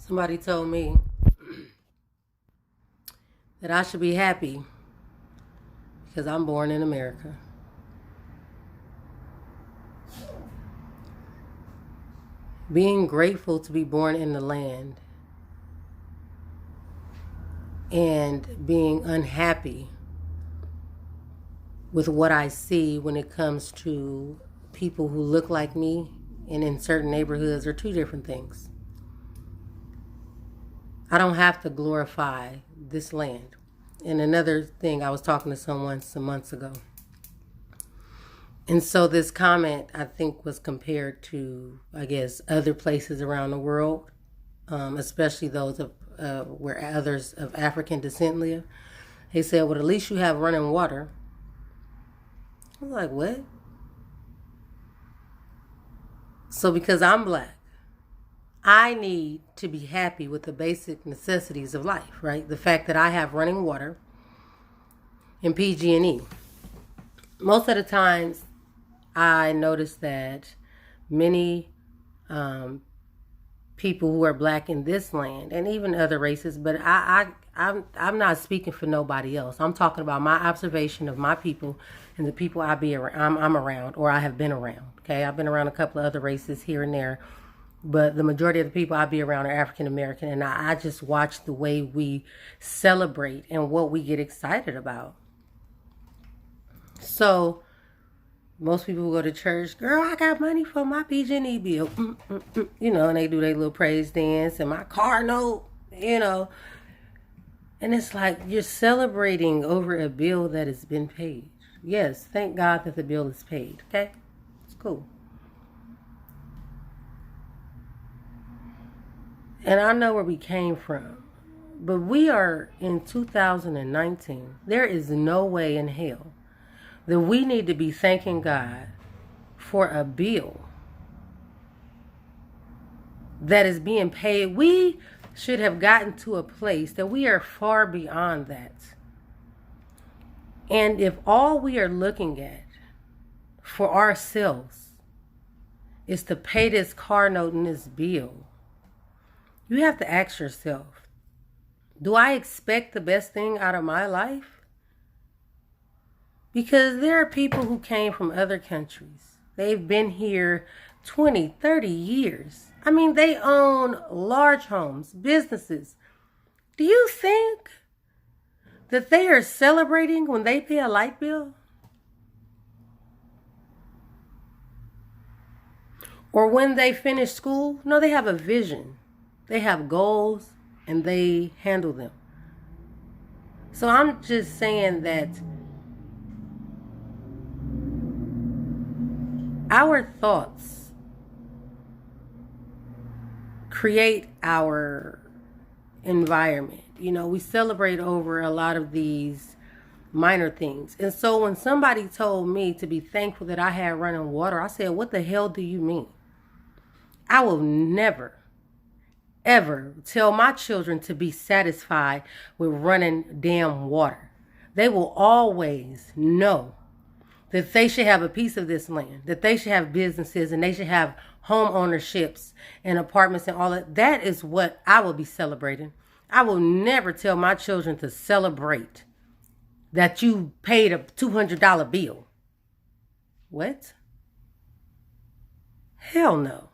Somebody told me that I should be happy because I'm born in America. Being grateful to be born in the land and being unhappy with what I see when it comes to people who look like me and in certain neighborhoods are two different things. I don't have to glorify this land. And another thing, I was talking to someone some months ago. And so this comment, I think, was compared to, I guess, other places around the world, especially those of where others of African descent live. He said, well, at least you have running water. I was like, what? So because I'm black, I need to be happy with the basic necessities of life, right? The fact that I have running water and PG&E. Most of the times, I notice that many people who are black in this land, and even other races, but I'm not speaking for nobody else. I'm talking about my observation of my people and the people I'm around, or I have been around. Okay, I've been around a couple of other races here and there, but the majority of the people I be around are African American, and I just watch the way we celebrate and what we get excited about. So most people who go to church, girl, I got money for my PG&E bill, and they do their little praise dance and my car note, and it's like you're celebrating over a bill that has been paid. Yes, thank God that the bill is paid. Okay, it's cool. And I know where we came from, but we are in 2019. There is no way in hell that we need to be thanking God for a bill that is being paid. We should have gotten to a place that we are far beyond that. And if all we are looking at for ourselves is to pay this car note and this bill, you have to ask yourself, do I expect the best thing out of my life? Because there are people who came from other countries. They've been here 20, 30 years. I mean, they own large homes, businesses. Do you think that they are celebrating when they pay a light bill? Or when they finish school? No, they have a vision. They have goals and they handle them. So I'm just saying that our thoughts create our environment. We celebrate over a lot of these minor things. And so when somebody told me to be thankful that I had running water, I said, what the hell do you mean? I will never, ever tell my children to be satisfied with running damn water. They will always know that they should have a piece of this land, that they should have businesses and they should have home ownerships and apartments and all that. That is what I will be celebrating. I will never tell my children to celebrate that you paid a $200 bill. What? Hell no.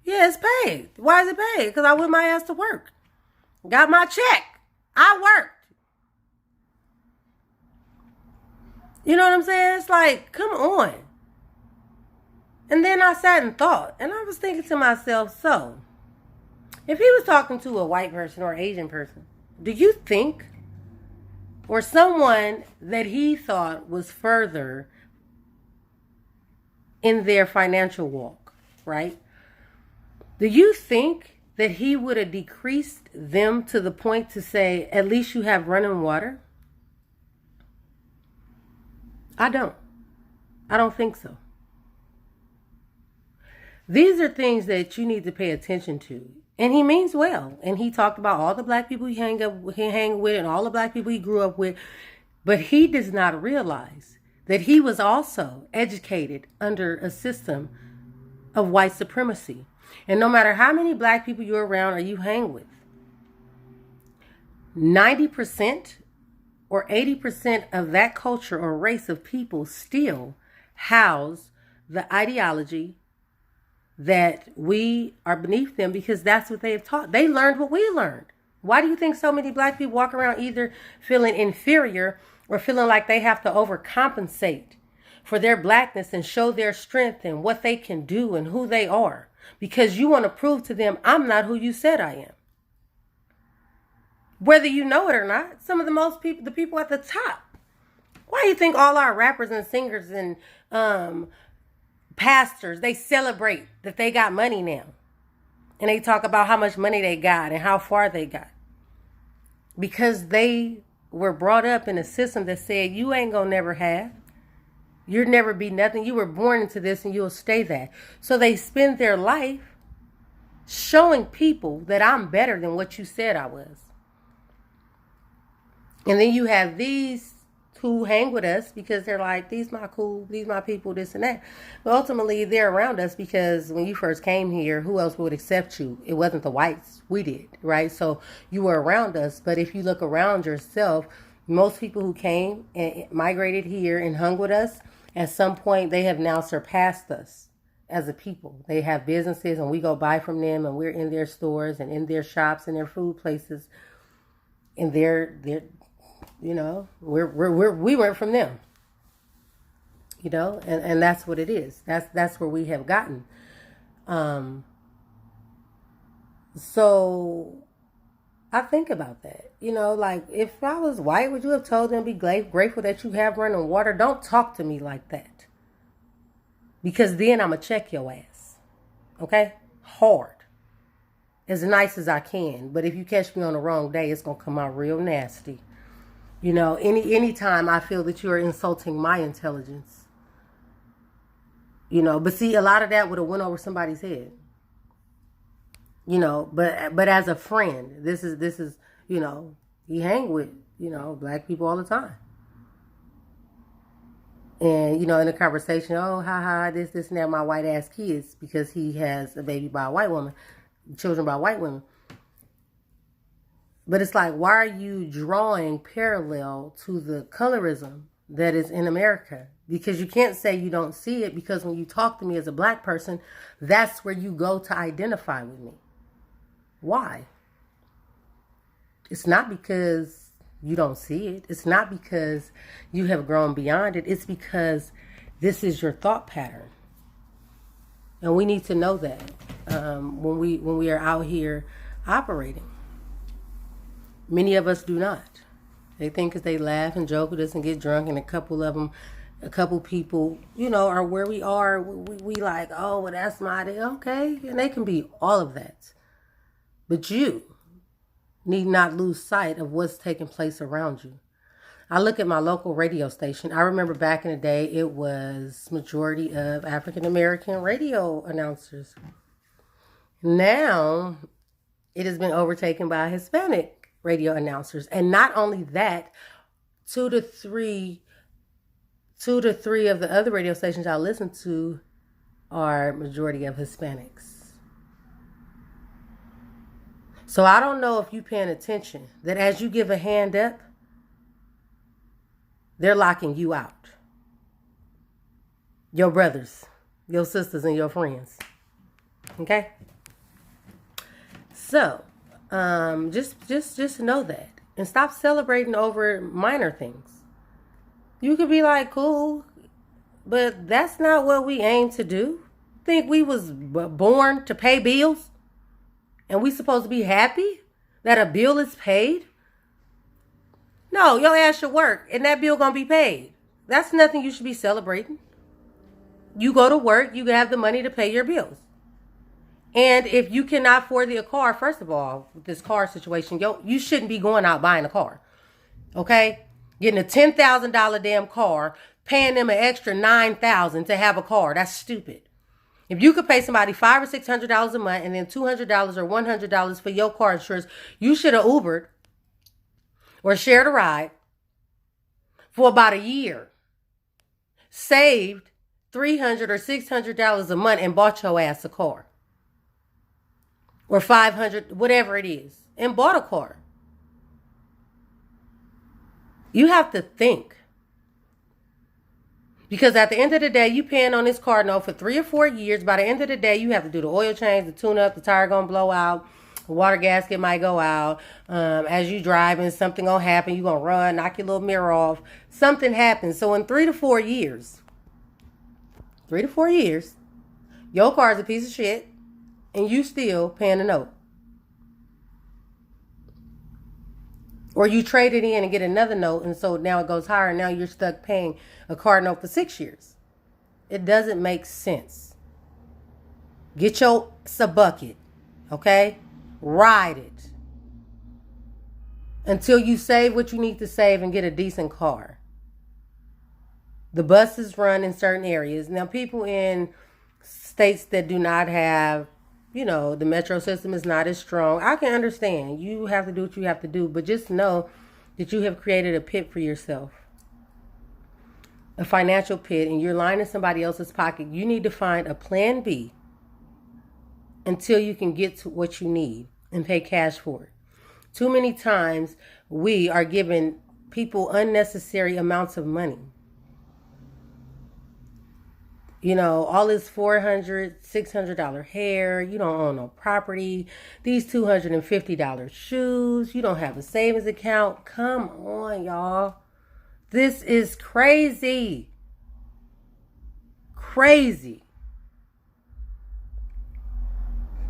Yeah, it's paid. Why is it paid? Because I went my ass to work. Got my check. I worked. You know what I'm saying? It's like, come on. And then I sat and thought, and I was thinking to myself, so, if he was talking to a white person or Asian person, do you think, or someone that he thought was further in their financial walk, right? Do you think that he would have decreased them to the point to say, at least you have running water? I don't think so. These are things that you need to pay attention to. And he means well. And he talked about all the black people he hang with and all the black people he grew up with. But he does not realize that he was also educated under a system of white supremacy. And no matter how many black people you're around or you hang with, 90% or 80% of that culture or race of people still house the ideology that we are beneath them because that's what they've taught. They learned what we learned. Why do you think so many black people walk around either feeling inferior or feeling like they have to overcompensate for their blackness and show their strength and what they can do and who they are? Because you want to prove to them, I'm not who you said I am. Whether you know it or not, some of the people at the top. Why do you think all our rappers and singers and pastors, they celebrate that they got money now? And they talk about how much money they got and how far they got. Because they were brought up in a system that said, you ain't gonna never have. You'll never be nothing. You were born into this and you'll stay that. So they spend their life showing people that I'm better than what you said I was. And then you have these who hang with us because they're like, these my cool, these my people, this and that. But ultimately, they're around us because when you first came here, who else would accept you? It wasn't the whites. We did, right? So you were around us. But if you look around yourself, most people who came and migrated here and hung with us, at some point, they have now surpassed us as a people. They have businesses and we go buy from them and we're in their stores and in their shops and their food places. And they're you know, we went from them, you know, and that's what it is. That's where we have gotten. So I think about that, you know, like if I was white, would you have told them be grateful that you have running water? Don't talk to me like that, because then I'm gonna check your ass. Okay, hard, as nice as I can, but if you catch me on the wrong day, it's gonna come out real nasty. You know, any time I feel that you are insulting my intelligence, you know, but see, a lot of that would have went over somebody's head, you know, but as a friend, this is, you know, you hang with, you know, black people all the time. And, you know, in a conversation, oh, this and that, my white ass kids, because he has a baby by a white woman, children by white women. But it's like, why are you drawing parallel to the colorism that is in America? Because you can't say you don't see it, because when you talk to me as a black person, that's where you go to identify with me. Why? It's not because you don't see it. It's not because you have grown beyond it. It's because this is your thought pattern. And we need to know that when we are out here operating. Many of us do not. They think because they laugh and joke with us and get drunk, and a couple people, you know, are where we are. We like, oh, well, that's my day. Okay. And they can be all of that. But you need not lose sight of what's taking place around you. I look at my local radio station. I remember back in the day, it was majority of African American radio announcers. Now, it has been overtaken by Hispanic radio announcers. And not only that, two to three of the other radio stations I listen to are majority of Hispanics. So I don't know if you're paying attention that as you give a hand up, they're locking you out. Your brothers, your sisters, and your friends. Okay? So, just know that. And stop celebrating over minor things. You could be like, cool, but that's not what we aim to do. Think we was born to pay bills? And we supposed to be happy that a bill is paid? No, your ass should work and that bill gonna be paid. That's nothing you should be celebrating. You go to work, you have the money to pay your bills. And if you cannot afford a car, first of all, with this car situation, you shouldn't be going out buying a car. Okay? Getting a $10,000 damn car, paying them an extra $9,000 to have a car. That's stupid. If you could pay somebody $500 or $600 a month and then $200 or $100 for your car insurance, you should have Ubered or shared a ride for about a year, saved $300 or $600 a month, and bought your ass a car. or 500, whatever it is, and bought a car. You have to think. Because at the end of the day, you paying on this car note for 3 or 4 years. By the end of the day, you have to do the oil change, the tune up, the tire gonna blow out, the water gasket might go out. As you driving, something gonna happen. You gonna run, knock your little mirror off. Something happens. So in 3 to 4 years, your car is a piece of shit, and you still paying the note. Or you trade it in and get another note, and so now it goes higher, and now you're stuck paying a car note for 6 years. It doesn't make sense. Get your a bucket, okay? Ride it until you save what you need to save and get a decent car. The buses run in certain areas. Now, people in states that do not have, the metro system is not as strong. I can understand. You have to do what you have to do, but just know that you have created a pit for yourself. A financial pit, and you're lining somebody else's pocket. You need to find a plan B until you can get to what you need and pay cash for it. Too many times we are giving people unnecessary amounts of money. All this $400, $600 hair. You don't own no property. These $250 shoes. You don't have a savings account. Come on, y'all. This is crazy. Crazy.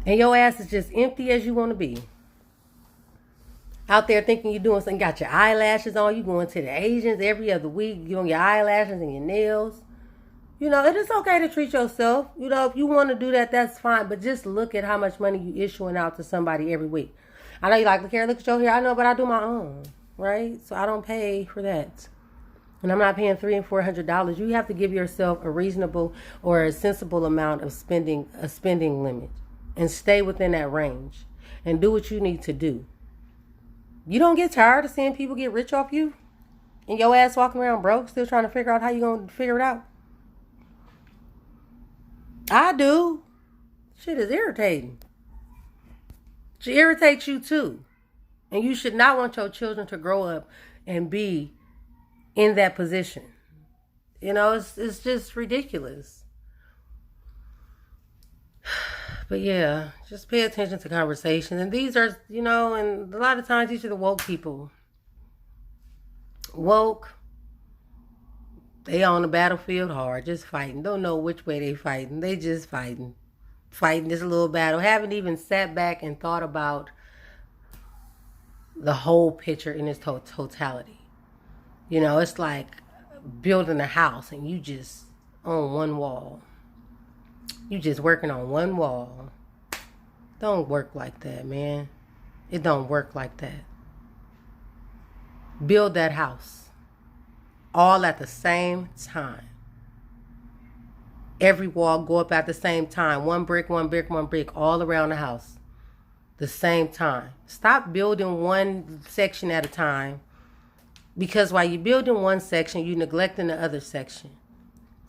And your ass is just empty as you want to be. Out there thinking you're doing something. Got your eyelashes on. You going to the Asians every other week. You doing your eyelashes and your nails. It is okay to treat yourself. If you want to do that, that's fine. But just look at how much money you issuing out to somebody every week. I know you like, look at your hair. I know, but I do my own, right? So I don't pay for that. And I'm not paying $300 and $400. You have to give yourself a reasonable or a sensible amount of spending, a spending limit, and stay within that range and do what you need to do. You don't get tired of seeing people get rich off you and your ass walking around broke, still trying to figure out how you're going to figure it out. I do. Shit is irritating. It irritates you too. And you should not want your children to grow up and be in that position. It's just ridiculous. But yeah, just pay attention to conversations. And these are, and a lot of times these are the woke people. Woke. They on the battlefield hard, just fighting. Don't know which way they fighting. They just fighting. Fighting this little battle. Haven't even sat back and thought about the whole picture in its totality. It's like building a house and you just on one wall. You just working on one wall. Don't work like that, man. It don't work like that. Build that house. All at the same time. Every wall go up at the same time. One brick, all around the house. The same time. Stop building one section at a time. Because while you're building one section, you're neglecting the other section.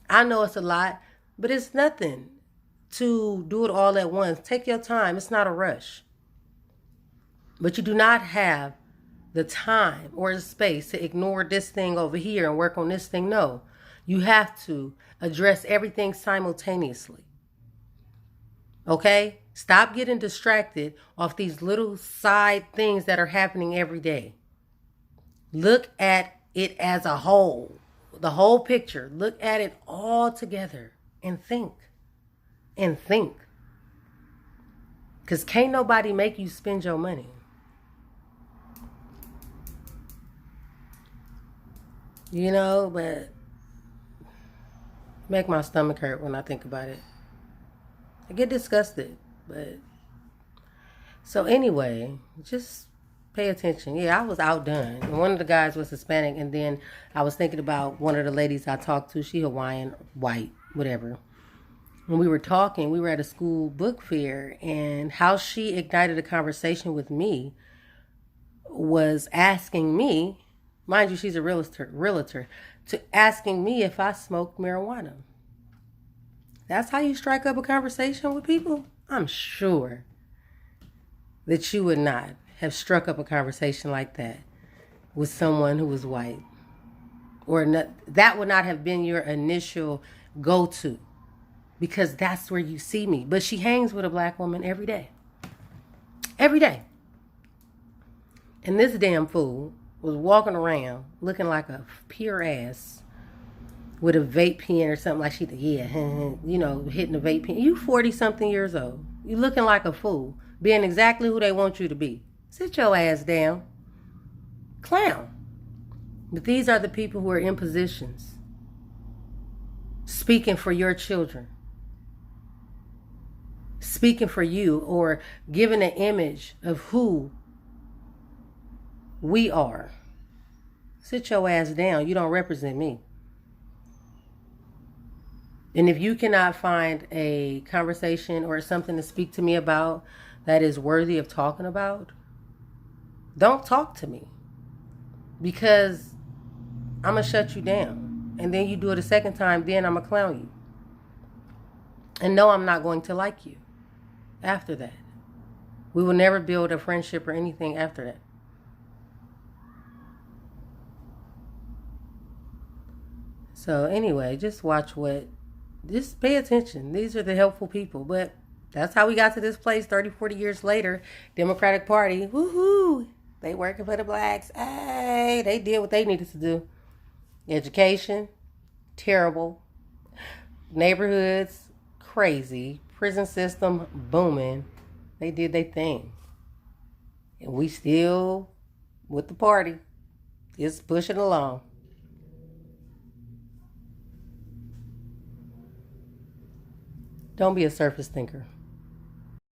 I know it's a lot, but it's nothing to do it all at once. Take your time. It's not a rush. But you do not have the time or the space to ignore this thing over here and work on this thing. No, you have to address everything simultaneously. Okay? Stop getting distracted off these little side things that are happening every day. Look at it as a whole, the whole picture. Look at it all together and think. Because can't nobody make you spend your money. But make my stomach hurt when I think about it. I get disgusted, but so anyway, just pay attention. Yeah, I was outdone. And one of the guys was Hispanic, and then I was thinking about one of the ladies I talked to. She Hawaiian, white, whatever. When we were talking, we were at a school book fair, and how she ignited a conversation with me was asking me. Mind you, she's a realtor, to asking me if I smoked marijuana. That's how you strike up a conversation with people? I'm sure. that you would not have struck up a conversation like that with someone who was white. Or not, that would not have been your initial go-to, because that's where you see me. But she hangs with a black woman every day. Every day. And this damn fool was walking around looking like a pure ass with a vape pen or something, like hitting a vape pen. You 40-something years old. You looking like a fool, being exactly who they want you to be. Sit your ass down. Clown. But these are the people who are in positions, speaking for your children, speaking for you, or giving an image of who we are. Sit your ass down. You don't represent me. And if you cannot find a conversation or something to speak to me about that is worthy of talking about, don't talk to me, because I'm going to shut you down. And then you do it a second time, then I'm going to clown you. And no, I'm not going to like you after that. We will never build a friendship or anything after that. So anyway, just pay attention. These are the helpful people. But that's how we got to this place 30, 40 years later. Democratic Party, woohoo! They working for the blacks. Hey, they did what they needed to do. Education, terrible. Neighborhoods, crazy. Prison system, booming. They did their thing. And we still with the party. Just pushing along. Don't be a surface thinker.